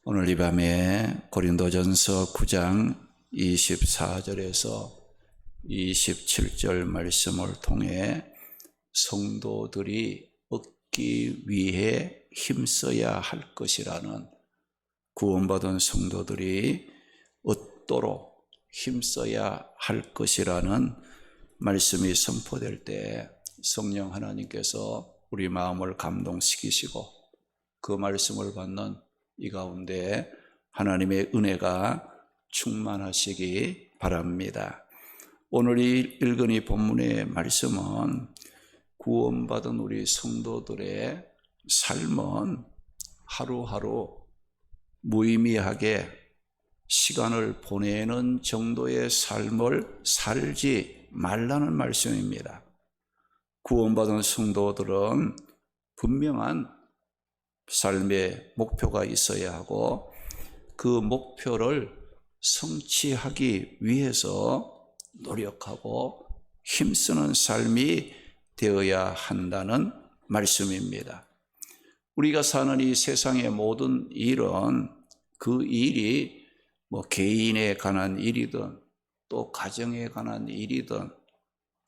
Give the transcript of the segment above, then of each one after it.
오늘 이 밤에 고린도전서 9장 24절에서 27절 말씀을 통해 성도들이 얻기 위해 힘써야 할 것이라는, 구원받은 성도들이 얻도록 힘써야 할 것이라는 말씀이 선포될 때 성령 하나님께서 우리 마음을 감동시키시고 그 말씀을 받는 이 가운데 하나님의 은혜가 충만하시기 바랍니다. 오늘 이 읽은 이 본문의 말씀은 구원받은 우리 성도들의 삶은 하루하루 무의미하게 시간을 보내는 정도의 삶을 살지 말라는 말씀입니다. 구원받은 성도들은 분명한 삶의 목표가 있어야 하고 그 목표를 성취하기 위해서 노력하고 힘쓰는 삶이 되어야 한다는 말씀입니다. 우리가 사는 이 세상의 모든 일은 그 일이 개인에 관한 일이든 또 가정에 관한 일이든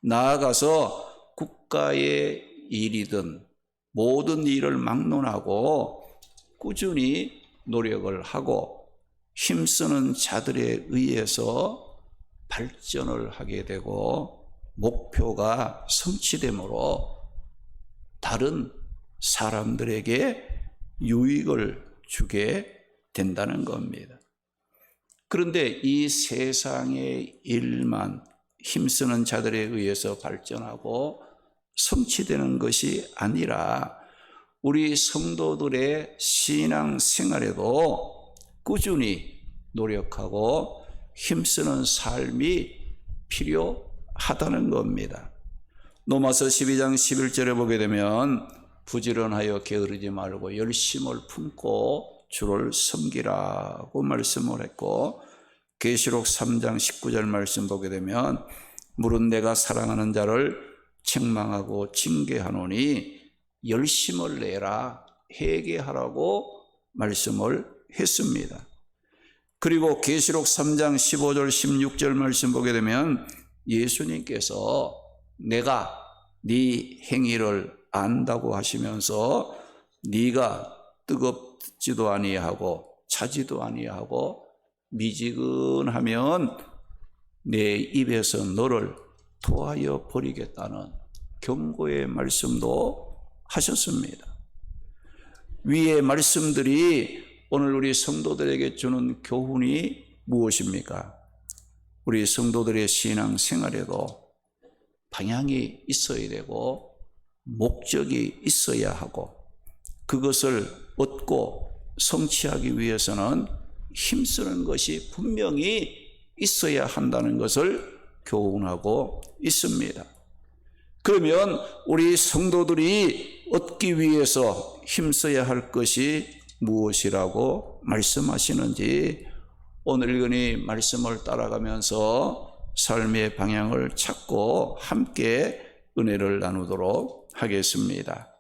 나아가서 국가의 일이든 모든 일을 막론하고 꾸준히 노력을 하고 힘쓰는 자들에 의해서 발전을 하게 되고 목표가 성취되므로 다른 사람들에게 유익을 주게 된다는 겁니다. 그런데 이 세상의 일만 힘쓰는 자들에 의해서 발전하고 성취되는 것이 아니라 우리 성도들의 신앙 생활에도 꾸준히 노력하고 힘쓰는 삶이 필요하다는 겁니다. 로마서 12장 11절에 보게 되면 부지런하여 게으르지 말고 열심을 품고 주를 섬기라고 말씀을 했고, 계시록 3장 19절 말씀 보게 되면 물은 내가 사랑하는 자를 책망하고 징계하노니 열심을 내라, 회개하라고 말씀을 했습니다. 그리고 계시록 3장 15절 16절 말씀 보게 되면 예수님께서 내가 네 행위를 안다고 하시면서 네가 뜨겁지도 아니하고 차지도 아니하고 미지근하면 내 입에서 너를 토하여 버리겠다는 경고의 말씀도 하셨습니다. 위의 말씀들이 오늘 우리 성도들에게 주는 교훈이 무엇입니까? 우리 성도들의 신앙 생활에도 방향이 있어야 되고 목적이 있어야 하고 그것을 얻고 성취하기 위해서는 힘쓰는 것이 분명히 있어야 한다는 것을 교훈하고 있습니다. 그러면 우리 성도들이 얻기 위해서 힘써야 할 것이 무엇이라고 말씀하시는지 오늘 읽은 이 말씀을 따라가면서 삶의 방향을 찾고 함께 은혜를 나누도록 하겠습니다.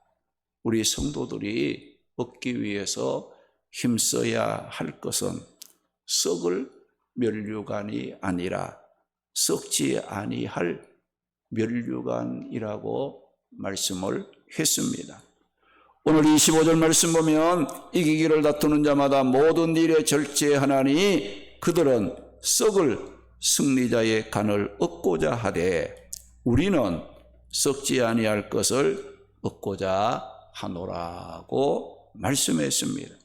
우리 성도들이 얻기 위해서 힘써야 할 것은 썩을 면류관이 아니라 썩지 아니할 면류관이라고 말씀을 했습니다. 오늘 25절 말씀 보면 이기기를 다투는 자마다 모든 일에 절제하나니 그들은 썩을 승리자의 간을 얻고자 하되 우리는 썩지 아니할 것을 얻고자 하노라고 말씀했습니다.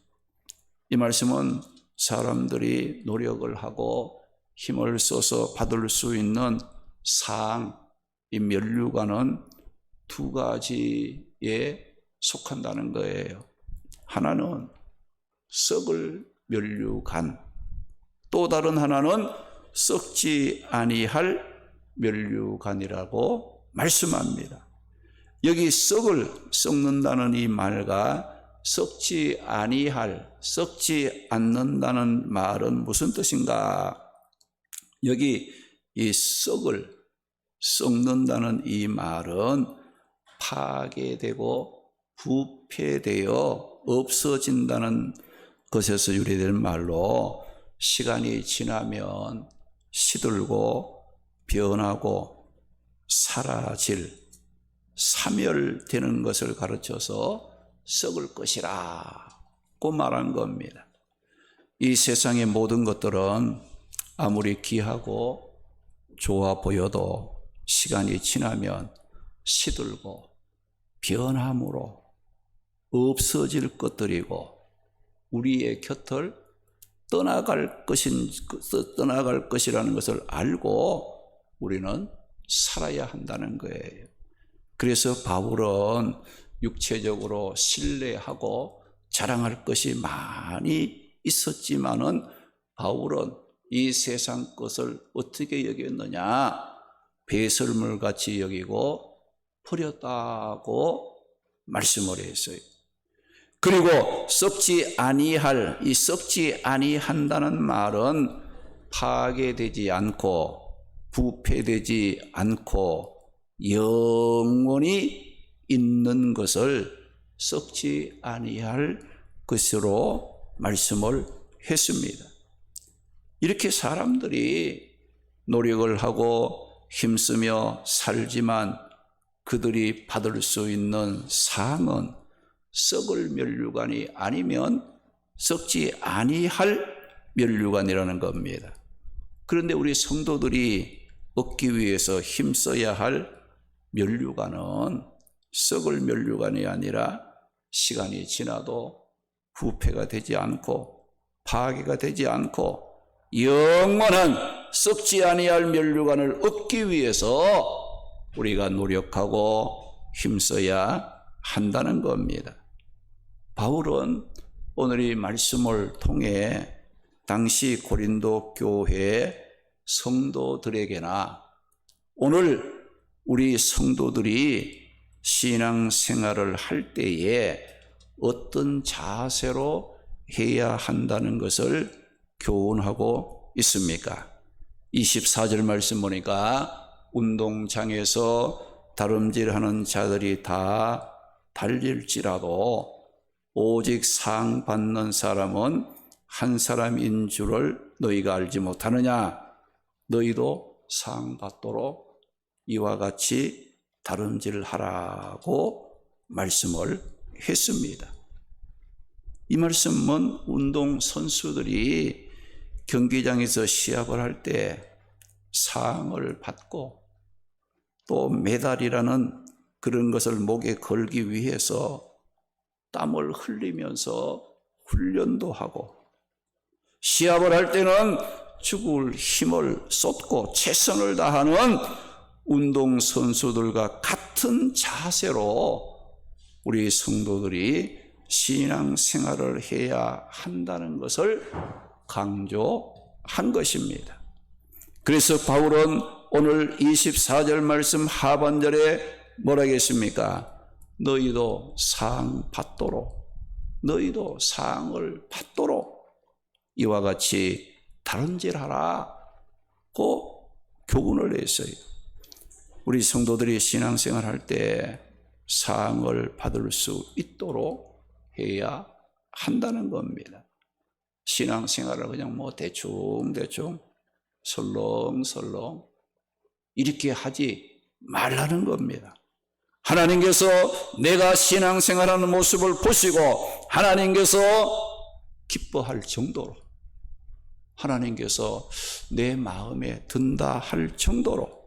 이 말씀은 사람들이 노력을 하고 힘을 써서 받을 수 있는 상, 이 면류관은 두 가지에 속한다는 거예요. 하나는 썩을 면류관, 또 다른 하나는 썩지 아니할 면류관이라고 말씀합니다. 여기 썩는다는 이 말과 썩지 아니할, 썩지 않는다는 말은 무슨 뜻인가? 여기 이 썩는다는 이 말은 파괴되고 부패되어 없어진다는 것에서 유래되는 말로 시간이 지나면 시들고 변하고 사라질, 사멸되는 것을 가르쳐서 썩을 것이라고 말한 겁니다. 이 세상의 모든 것들은 아무리 귀하고 좋아 보여도 시간이 지나면 시들고 변함으로 없어질 것들이고 우리의 곁을 떠나갈 것이라는 것을 알고 우리는 살아야 한다는 거예요. 그래서 바울은 육체적으로 신뢰하고 자랑할 것이 많이 있었지만은 바울은 이 세상 것을 어떻게 여겼느냐? 배설물같이 여기고 버렸다고 말씀을 했어요. 그리고 썩지 아니할, 이 썩지 아니한다는 말은 파괴되지 않고 부패되지 않고 영원히 있는 것을 썩지 아니할 것으로 말씀을 했습니다. 이렇게 사람들이 노력을 하고 힘쓰며 살지만 그들이 받을 수 있는 상은 썩을 면류관이 아니면 썩지 아니할 면류관이라는 겁니다. 그런데 우리 성도들이 얻기 위해서 힘써야 할 면류관은 썩을 면류관이 아니라 시간이 지나도 부패가 되지 않고 파괴가 되지 않고 영원한 썩지 아니할 면류관을 얻기 위해서 우리가 노력하고 힘써야 한다는 겁니다. 바울은 오늘 이 말씀을 통해 당시 고린도 교회 성도들에게나 오늘 우리 성도들이 신앙생활을 할 때에 어떤 자세로 해야 한다는 것을 교훈하고 있습니까? 24절 말씀 보니까 운동장에서 다름질하는 자들이 다 달릴지라도 오직 상 받는 사람은 한 사람인 줄을 너희가 알지 못하느냐? 너희도 상 받도록 이와 같이 다름질하라고 말씀을 했습니다. 이 말씀은 운동 선수들이 경기장에서 시합을 할 때 상을 받고 또 메달이라는 그런 것을 목에 걸기 위해서 땀을 흘리면서 훈련도 하고 시합을 할 때는 죽을 힘을 쏟고 최선을 다하는 운동선수들과 같은 자세로 우리 성도들이 신앙생활을 해야 한다는 것을 강조한 것입니다. 그래서 바울은 오늘 24절 말씀 하반절에 뭐라 했습니까? 너희도 상 받도록, 너희도 상을 받도록 이와 같이 다름질하라고 교훈을 했어요. 우리 성도들이 신앙생활 할 때 상을 받을 수 있도록 해야 한다는 겁니다. 신앙생활을 그냥 뭐 대충 설렁설렁 이렇게 하지 말라는 겁니다. 하나님께서 내가 신앙생활하는 모습을 보시고 하나님께서 기뻐할 정도로 하나님께서 내 마음에 든다 할 정도로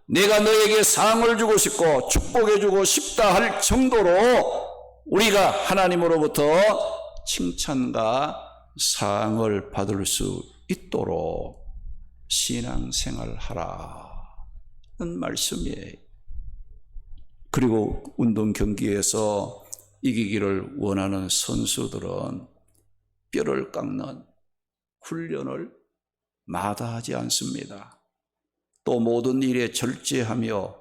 내가 너에게 상을 주고 싶고 축복해 주고 싶다 할 정도로 우리가 하나님으로부터 칭찬과 상을 받을 수 있도록 신앙생활 하라는 말씀이에요. 그리고 운동 경기에서 이기기를 원하는 선수들은 뼈를 깎는 훈련을 마다하지 않습니다. 또 모든 일에 절제하며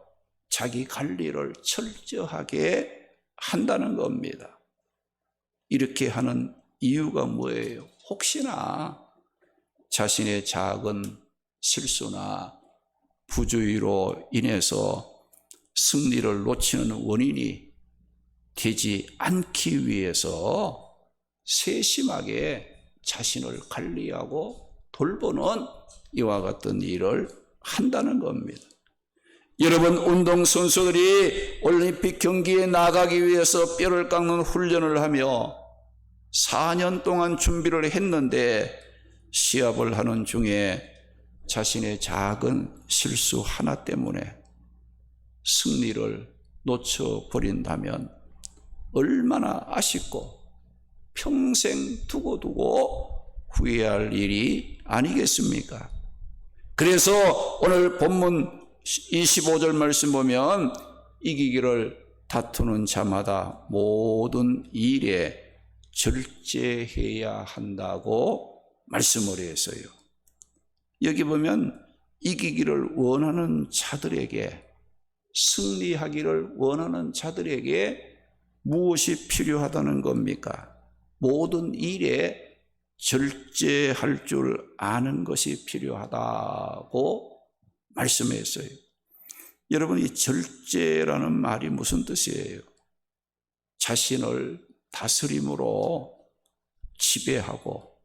자기 관리를 철저하게 한다는 겁니다. 이렇게 하는 이유가 뭐예요? 혹시나 자신의 작은 실수나 부주의로 인해서 승리를 놓치는 원인이 되지 않기 위해서 세심하게 자신을 관리하고 돌보는 이와 같은 일을 한다는 겁니다. 여러분, 운동선수들이 올림픽 경기에 나가기 위해서 뼈를 깎는 훈련을 하며 4년 동안 준비를 했는데 시합을 하는 중에 자신의 작은 실수 하나 때문에 승리를 놓쳐버린다면 얼마나 아쉽고 평생 두고두고 후회할 일이 아니겠습니까? 그래서 오늘 본문 25절 말씀 보면 이기기를 다투는 자마다 모든 일에 절제해야 한다고 말씀을 했어요. 여기 보면 이기기를 원하는 자들에게, 승리하기를 원하는 자들에게 무엇이 필요하다는 겁니까? 모든 일에 절제할 줄 아는 것이 필요하다고 말씀했어요. 여러분, 이 절제라는 말이 무슨 뜻이에요? 자신을 다스림으로 지배하고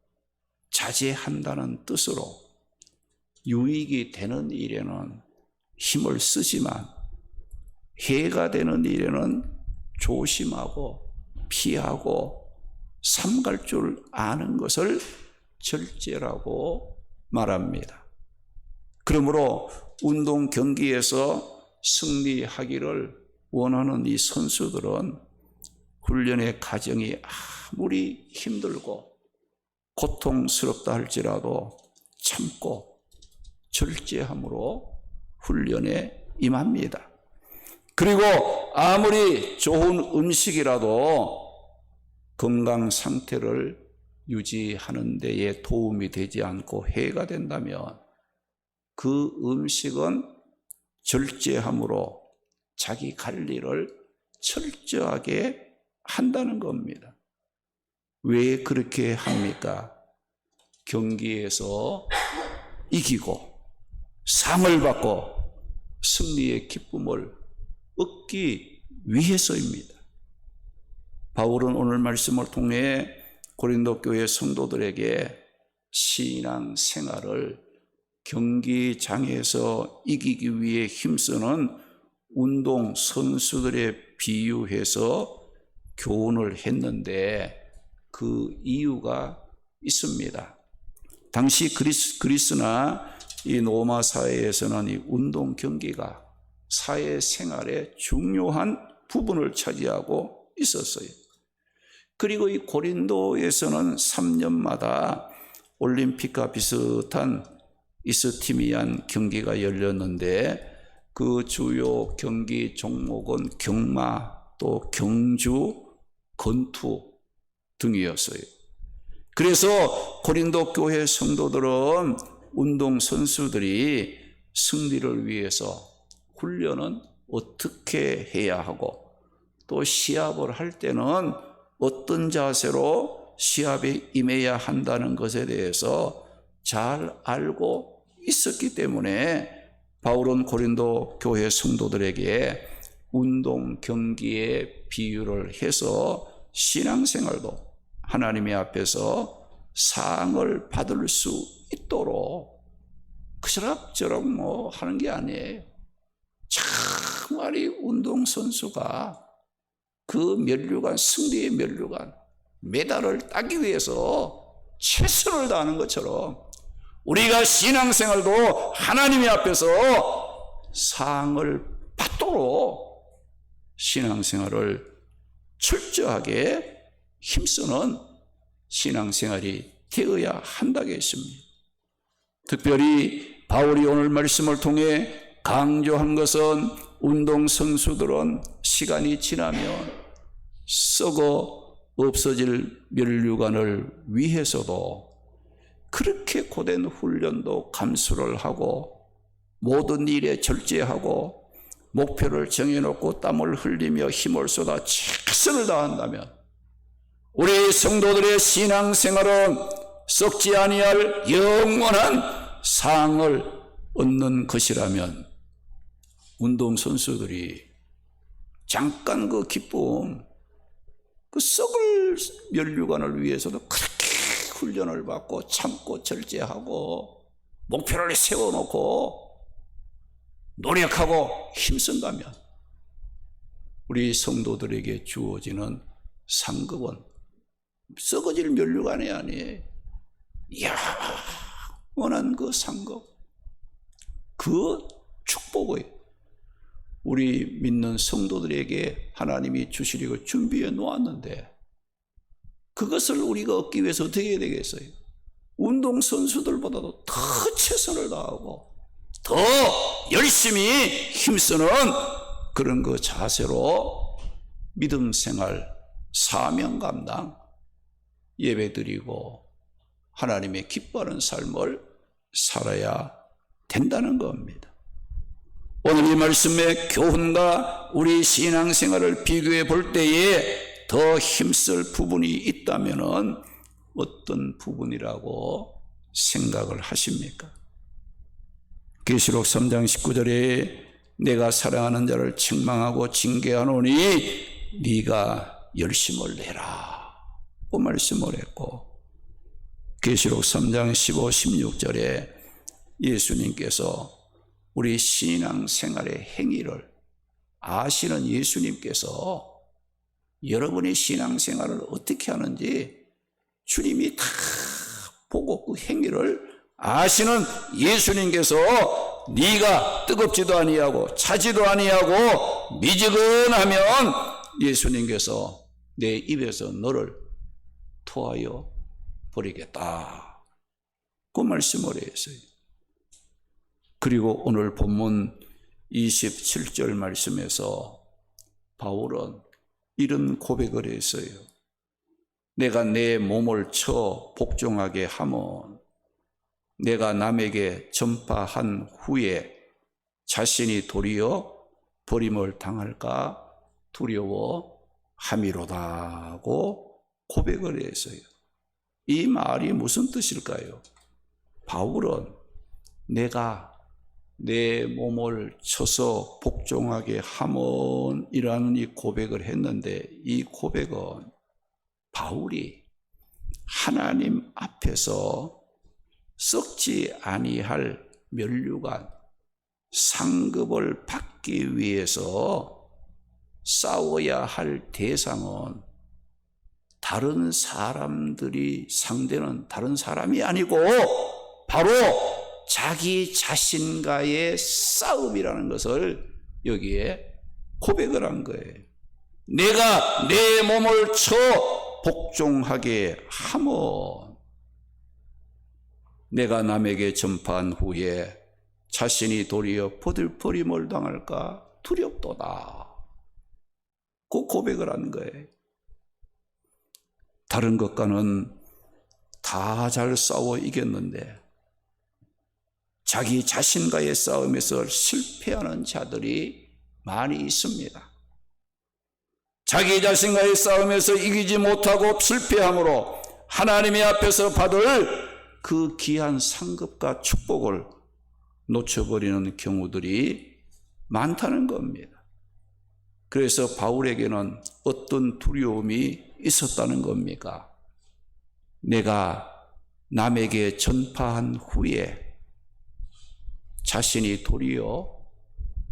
자제한다는 뜻으로 유익이 되는 일에는 힘을 쓰지만 해가 되는 일에는 조심하고 피하고 삼갈 줄 아는 것을 절제라고 말합니다. 그러므로 운동 경기에서 승리하기를 원하는 이 선수들은 훈련의 과정이 아무리 힘들고 고통스럽다 할지라도 참고 절제함으로 훈련에 임합니다. 그리고 아무리 좋은 음식이라도 건강 상태를 유지하는 데에 도움이 되지 않고 해가 된다면 그 음식은 절제함으로 자기 관리를 철저하게 한다는 겁니다. 왜 그렇게 합니까? 경기에서 이기고 상을 받고 승리의 기쁨을 얻기 위해서입니다. 바울은 오늘 말씀을 통해 고린도 교회 성도들에게 신앙 생활을 경기장에서 이기기 위해 힘쓰는 운동 선수들에 비유해서 교훈을 했는데 그 이유가 있습니다. 당시 그리스나 이 로마 사회에서는 이 운동 경기가 사회 생활의 중요한 부분을 차지하고 있었어요. 그리고 이 고린도에서는 3년마다 올림픽과 비슷한 이스티미안 경기가 열렸는데 그 주요 경기 종목은 경마, 또 경주, 권투 등이었어요. 그래서 고린도 교회 성도들은 운동 선수들이 승리를 위해서 훈련은 어떻게 해야 하고 또 시합을 할 때는 어떤 자세로 시합에 임해야 한다는 것에 대해서 잘 알고 있었기 때문에 바울은 고린도 교회 성도들에게 운동 경기에 비유를 해서 신앙생활도 하나님의 앞에서 상을 받을 수 있도록 그저럭저럭 하는 게 아니에요. 정말이 운동선수가 그 면류관, 승리의 면류관, 메달을 따기 위해서 최선을 다하는 것처럼 우리가 신앙생활도 하나님의 앞에서 상을 받도록 신앙생활을 철저하게 힘쓰는 신앙생활이 되어야 한다고 했습니다. 특별히 바울이 오늘 말씀을 통해 강조한 것은 운동선수들은 시간이 지나면 썩어 없어질 면류관을 위해서도 그렇게 고된 훈련도 감수를 하고 모든 일에 절제하고 목표를 정해놓고 땀을 흘리며 힘을 쏟아 최선을 다한다면 우리 성도들의 신앙생활은 썩지 아니할 영원한 상을 얻는 것이라면 운동선수들이 잠깐 그 기쁨, 그 썩을 면류관을 위해서도 그렇게 훈련을 받고 참고 절제하고 목표를 세워놓고 노력하고 힘쓴다면 우리 성도들에게 주어지는 상급은 썩어질 면류관이 아니에요. 영원한 그 상급, 그 축복을 우리 믿는 성도들에게 하나님이 주시려고 준비해 놓았는데 그것을 우리가 얻기 위해서 어떻게 해야 되겠어요? 운동선수들보다도 더 최선을 다하고 더 열심히 힘쓰는 그런 그 자세로 믿음 생활, 사명 감당, 예배드리고 하나님의 기뻐하는 삶을 살아야 된다는 겁니다. 오늘 이 말씀의 교훈과 우리 신앙생활을 비교해 볼 때에 더 힘쓸 부분이 있다면 어떤 부분이라고 생각을 하십니까? 계시록 3장 19절에 내가 사랑하는 자를 책망하고 징계하노니 네가 열심을 내라 그 말씀을 했고, 계시록 3장 15, 16절에 예수님께서 우리 신앙생활의 행위를 아시는 예수님께서 여러분의 신앙생활을 어떻게 하는지 주님이 다 보고 그 행위를 아시는 예수님께서 네가 뜨겁지도 아니하고 차지도 아니하고 미지근하면 예수님께서 내 입에서 너를 토하여 버리겠다 그 말씀을 했어요. 그리고 오늘 본문 27절 말씀에서 바울은 이런 고백을 했어요. 내가 내 몸을 쳐 복종하게 하면 내가 남에게 전파한 후에 자신이 도리어 버림을 당할까 두려워함이로다고 고백을 했어요. 이 말이 무슨 뜻일까요? 바울은 내가 내 몸을 쳐서 복종하게 함은이라는 이 고백을 했는데 이 고백은 바울이 하나님 앞에서 썩지 아니할 면류관 상급을 받기 위해서 싸워야 할 대상은 다른 사람들이 상대는 다른 사람이 아니고 바로 자기 자신과의 싸움이라는 것을 여기에 고백을 한 거예요. 내가 내 몸을 쳐 복종하게 하면 내가 남에게 전파한 후에 자신이 도리어 버림을 당할까 두렵도다. 그 고백을 한 거예요. 다른 것과는 다 잘 싸워 이겼는데 자기 자신과의 싸움에서 실패하는 자들이 많이 있습니다. 자기 자신과의 싸움에서 이기지 못하고 실패함으로 하나님의 앞에서 받을 그 귀한 상급과 축복을 놓쳐버리는 경우들이 많다는 겁니다. 그래서 바울에게는 어떤 두려움이 있었다는 겁니까? 내가 남에게 전파한 후에 자신이 도리어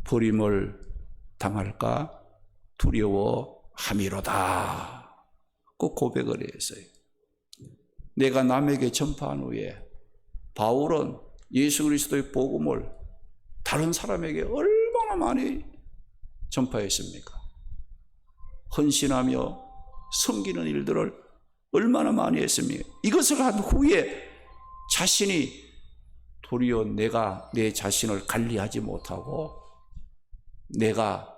버림을 당할까 두려워함이로다. 그 고백을 했어요. 내가 남에게 전파한 후에 바울은 예수 그리스도의 복음을 다른 사람에게 얼마나 많이 전파했습니까? 헌신하며 섬기는 일들을 얼마나 많이 했습니까? 이것을 한 후에 자신이 도리어 내가 내 자신을 관리하지 못하고 내가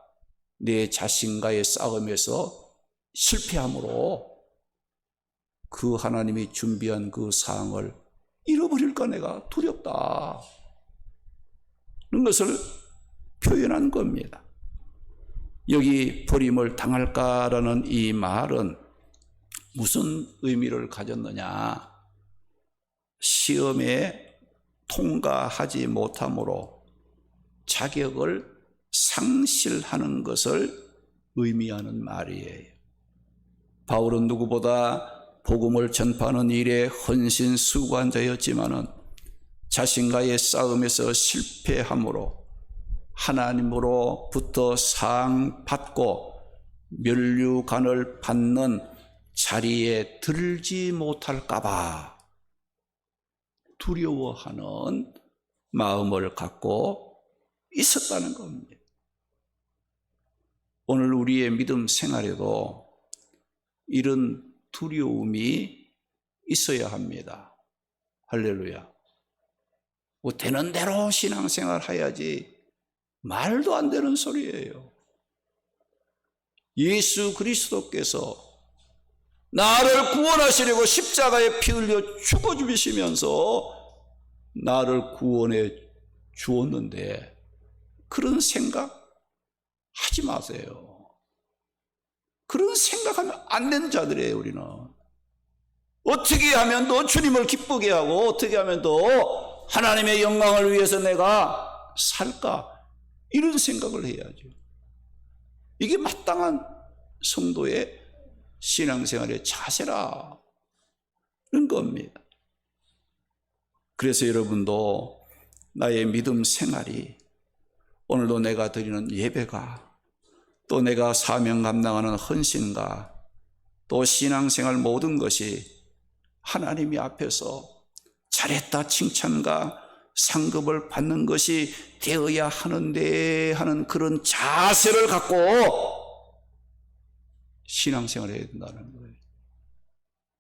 내 자신과의 싸움에서 실패함으로 그 하나님이 준비한 그 사항을 잃어버릴까 내가 두렵다. 그런 것을 표현한 겁니다. 여기 버림을 당할까라는 이 말은 무슨 의미를 가졌느냐? 시험에 통과하지 못함으로 자격을 상실하는 것을 의미하는 말이에요. 바울은 누구보다 복음을 전파하는 일에 헌신수고한자였지만은 자신과의 싸움에서 실패함으로 하나님으로부터 상 받고 면류관을 받는 자리에 들지 못할까봐 두려워하는 마음을 갖고 있었다는 겁니다. 오늘 우리의 믿음 생활에도 이런 두려움이 있어야 합니다. 할렐루야. 뭐 되는 대로 신앙생활 해야지 말도 안 되는 소리예요. 예수 그리스도께서 나를 구원하시려고 십자가에 피 흘려 죽어 죽이시면서 나를 구원해 주었는데 그런 생각 하지 마세요. 그런 생각하면 안 되는 자들이에요. 우리는 어떻게 하면 더 주님을 기쁘게 하고 어떻게 하면 더 하나님의 영광을 위해서 내가 살까, 이런 생각을 해야죠. 이게 마땅한 성도의 신앙생활의 자세라는 겁니다. 그래서 여러분도 나의 믿음 생활이, 오늘도 내가 드리는 예배가, 또 내가 사명 감당하는 헌신과 또 신앙생활 모든 것이 하나님이 앞에서 잘했다 칭찬과 상급을 받는 것이 되어야 하는데 하는 그런 자세를 갖고 신앙생활을 해야 된다는 거예요.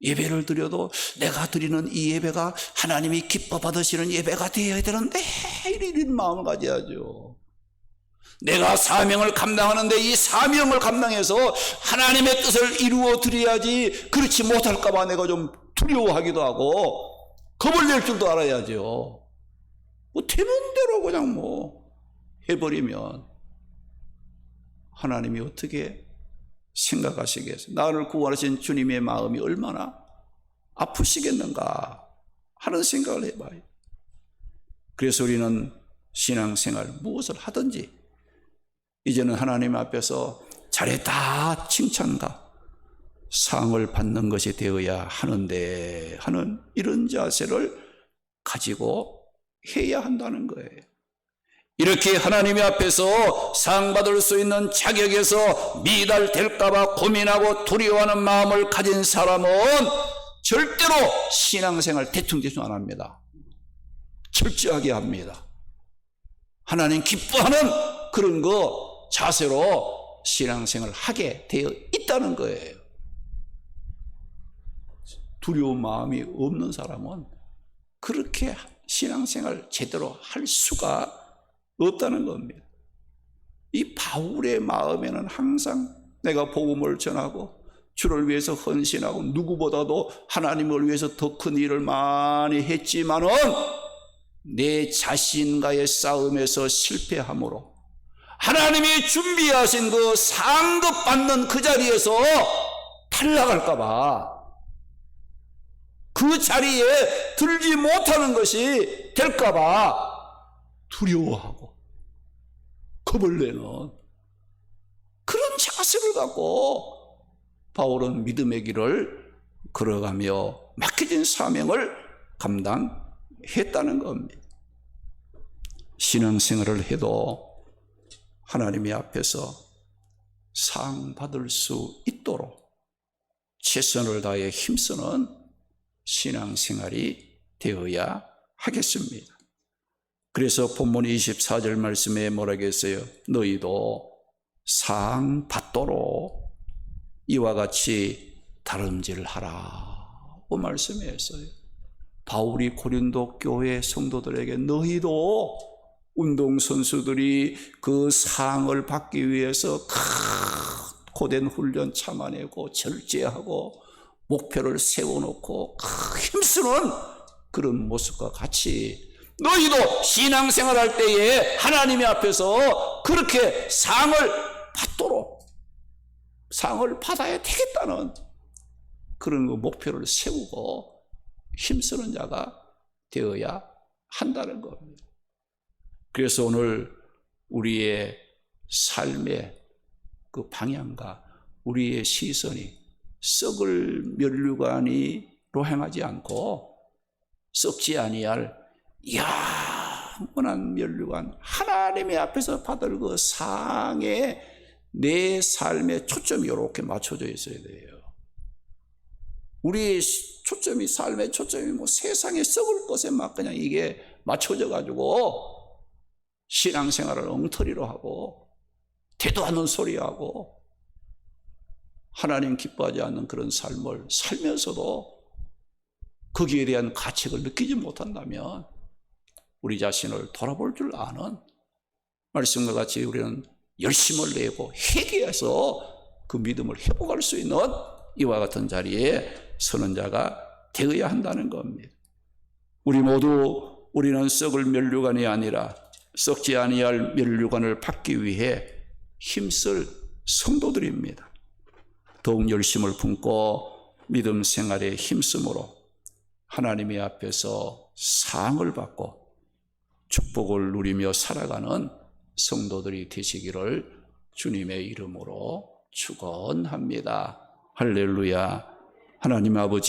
예배를 드려도 내가 드리는 이 예배가 하나님이 기뻐 받으시는 예배가 되어야 되는데 이런 마음을 가져야죠. 내가 사명을 감당하는데 이 사명을 감당해서 하나님의 뜻을 이루어 드려야지, 그렇지 못할까 봐 내가 좀 두려워하기도 하고 겁을 낼 줄도 알아야죠. 뭐 되는 대로 그냥 뭐 해버리면 하나님이 어떻게 생각하시겠어요? 나를 구원하신 주님의 마음이 얼마나 아프시겠는가 하는 생각을 해봐요. 그래서 우리는 신앙생활 무엇을 하든지 이제는 하나님 앞에서 잘했다 칭찬과 상을 받는 것이 되어야 하는데 하는 이런 자세를 가지고 해야 한다는 거예요. 이렇게 하나님 앞에서 상 받을 수 있는 자격에서 미달될까봐 고민하고 두려워하는 마음을 가진 사람은 절대로 신앙생활 대충대충 안 합니다. 철저하게 합니다. 하나님 기뻐하는 그런 거 자세로 신앙생활을 하게 되어 있다는 거예요. 두려운 마음이 없는 사람은 그렇게 신앙생활 제대로 할 수가 없다는 겁니다. 이 바울의 마음에는 항상 내가 복음을 전하고 주를 위해서 헌신하고 누구보다도 하나님을 위해서 더 큰 일을 많이 했지만은 내 자신과의 싸움에서 실패함으로 하나님이 준비하신 그 상급 받는 그 자리에서 탈락할까 봐 그 자리에 들지 못하는 것이 될까 봐 두려워하고 겁을 내는 그런 자세를 갖고 바울은 믿음의 길을 걸어가며 맡겨진 사명을 감당했다는 겁니다. 신앙생활을 해도 하나님의 앞에서 상 받을 수 있도록 최선을 다해 힘쓰는 신앙생활이 되어야 하겠습니다. 그래서 본문 24절 말씀에 뭐라고 했어요? 너희도 상 받도록 이와 같이 다름질하라고 말씀했어요. 바울이 고린도 교회 성도들에게 너희도 운동선수들이 그 상을 받기 위해서 고된 훈련 참아내고 절제하고 목표를 세워놓고 힘쓰는 그런 모습과 같이 너희도 신앙생활 할 때에 하나님의 앞에서 그렇게 상을 받도록 상을 받아야 되겠다는 그런 목표를 세우고 힘쓰는 자가 되어야 한다는 겁니다. 그래서 오늘 우리의 삶의 그 방향과 우리의 시선이 썩을 면류관이로 행하지 않고 썩지 아니할 영원한 면류관, 하나님의 앞에서 받을 그 상에 내 삶의 초점이 이렇게 맞춰져 있어야 돼요. 우리의 초점이, 삶의 초점이 뭐 세상에 썩을 것에 막 그냥 이게 맞춰져 가지고 신앙생활을 엉터리로 하고 되도 않는 소리하고 하나님 기뻐하지 않는 그런 삶을 살면서도 거기에 대한 가치를 느끼지 못한다면 우리 자신을 돌아볼 줄 아는, 말씀과 같이 우리는 열심을 내고 회개해서 그 믿음을 회복할 수 있는 이와 같은 자리에 서는 자가 되어야 한다는 겁니다. 우리 모두 우리는 썩을 면류관이 아니라 썩지 아니할 면류관을 받기 위해 힘쓸 성도들입니다. 더욱 열심을 품고 믿음 생활에 힘쓰므로 하나님의 앞에서 상을 받고 축복을 누리며 살아가는 성도들이 되시기를 주님의 이름으로 축원합니다. 할렐루야. 하나님 아버지,